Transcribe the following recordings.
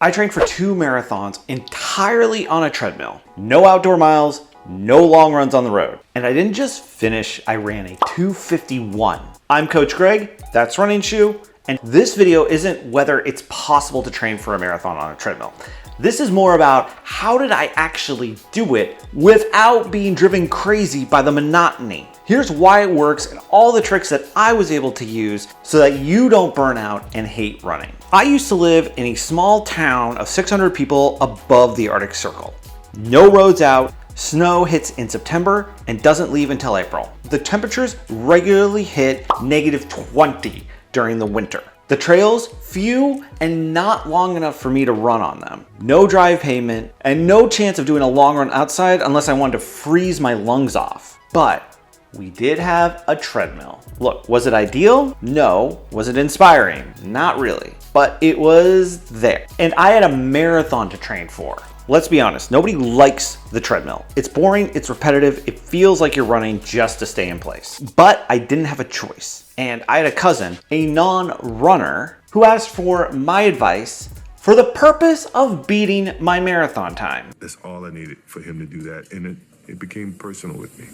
I trained for 2 marathons entirely on a treadmill. No outdoor miles, no long runs on the road. And I didn't just finish, I ran a 2:51. I'm Coach Greg, that's Running Shoe, and this video isn't whether it's possible to train for a marathon on a treadmill. This is more about how did I actually do it without being driven crazy by the monotony. Here's why it works and all the tricks that I was able to use so that you don't burn out and hate running. I used to live in a small town of 600 people above the Arctic Circle. No roads out, snow hits in September and doesn't leave until April. The temperatures regularly hit -20 during the winter. The trails, few and not long enough for me to run on them. No drive pavement and no chance of doing a long run outside unless I wanted to freeze my lungs off. But we did have a treadmill. Look, was it ideal? No. Was it inspiring? Not really. But it was there. And I had a marathon to train for. Let's be honest, nobody likes the treadmill. It's boring, it's repetitive, it feels like you're running just to stay in place. But I didn't have a choice. And I had a cousin, a non-runner, who asked for my advice for the purpose of beating my marathon time. That's all I needed for him to do that, and it became personal with me.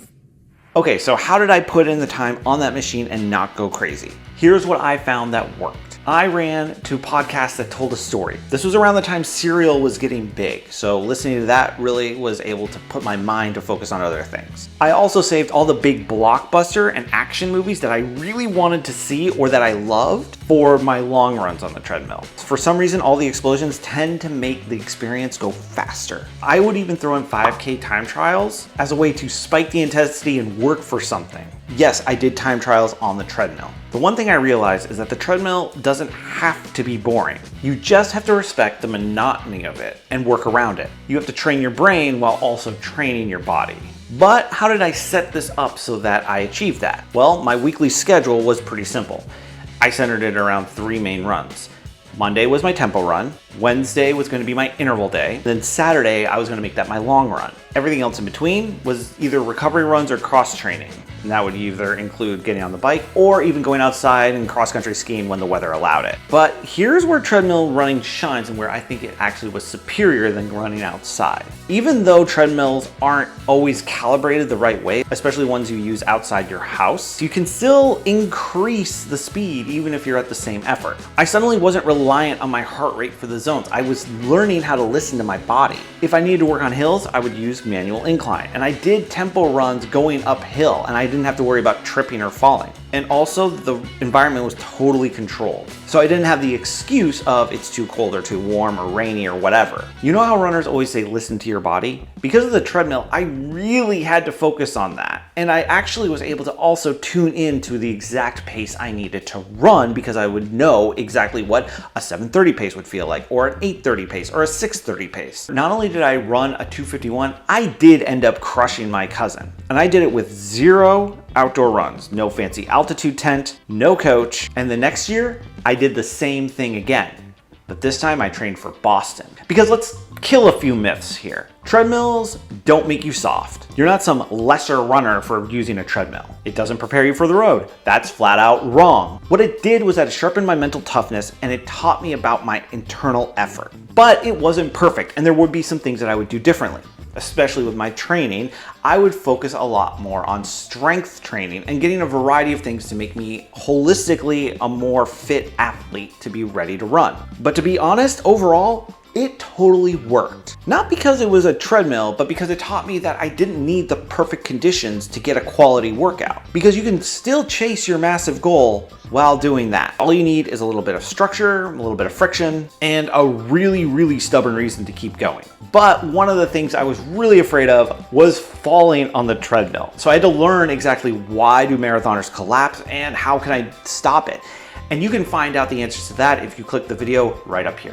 Okay, so how did I put in the time on that machine and not go crazy? Here's what I found that worked. I ran to podcasts that told a story. This was around the time Serial was getting big, so listening to that really was able to put my mind to focus on other things. I also saved all the big blockbuster and action movies that I really wanted to see or that I loved for my long runs on the treadmill. For some reason, all the explosions tend to make the experience go faster. I would even throw in 5K time trials as a way to spike the intensity and work for something. Yes, I did time trials on the treadmill. The one thing I realized is that the treadmill doesn't have to be boring. You just have to respect the monotony of it and work around it. You have to train your brain while also training your body. But how did I set this up so that I achieved that? Well, my weekly schedule was pretty simple. I centered it around 3 main runs. Monday was my tempo run, Wednesday was going to be my interval day, then Saturday I was going to make that my long run. Everything else in between was either recovery runs or cross training. And that would either include getting on the bike or even going outside and cross-country skiing when the weather allowed it. But here's where treadmill running shines and where I think it actually was superior than running outside. Even though treadmills aren't always calibrated the right way, especially ones you use outside your house, you can still increase the speed even if you're at the same effort. I suddenly wasn't reliant on my heart rate for the zones. I was learning how to listen to my body. If I needed to work on hills, I would use manual incline. And I did tempo runs going uphill and I didn't have to worry about tripping or falling. And also the environment was totally controlled. So I didn't have the excuse of it's too cold or too warm or rainy or whatever. You know how runners always say listen to your body? Because of the treadmill, I really had to focus on that. And I actually was able to also tune in to the exact pace I needed to run because I would know exactly what a 7:30 pace would feel like, or an 8:30 pace, or a 6:30 pace. Not only did I run a 2:51, I did end up crushing my cousin. And I did it with 0 outdoor runs, no fancy altitude tent, no coach. And the next year, I did the same thing again. But this time I trained for Boston. Because let's kill a few myths here. Treadmills don't make you soft. You're not some lesser runner for using a treadmill. It doesn't prepare you for the road. That's flat out wrong. What it did was that it sharpened my mental toughness and it taught me about my internal effort. But it wasn't perfect and there would be some things that I would do differently. Especially with my training, I would focus a lot more on strength training and getting a variety of things to make me holistically a more fit athlete to be ready to run. But to be honest, overall, it totally worked. Not because it was a treadmill, but because it taught me that I didn't need the perfect conditions to get a quality workout. Because you can still chase your massive goal while doing that. All you need is a little bit of structure, a little bit of friction, and a really, really stubborn reason to keep going. But one of the things I was really afraid of was falling on the treadmill. So I had to learn exactly why do marathoners collapse and how can I stop it. And you can find out the answers to that if you click the video right up here.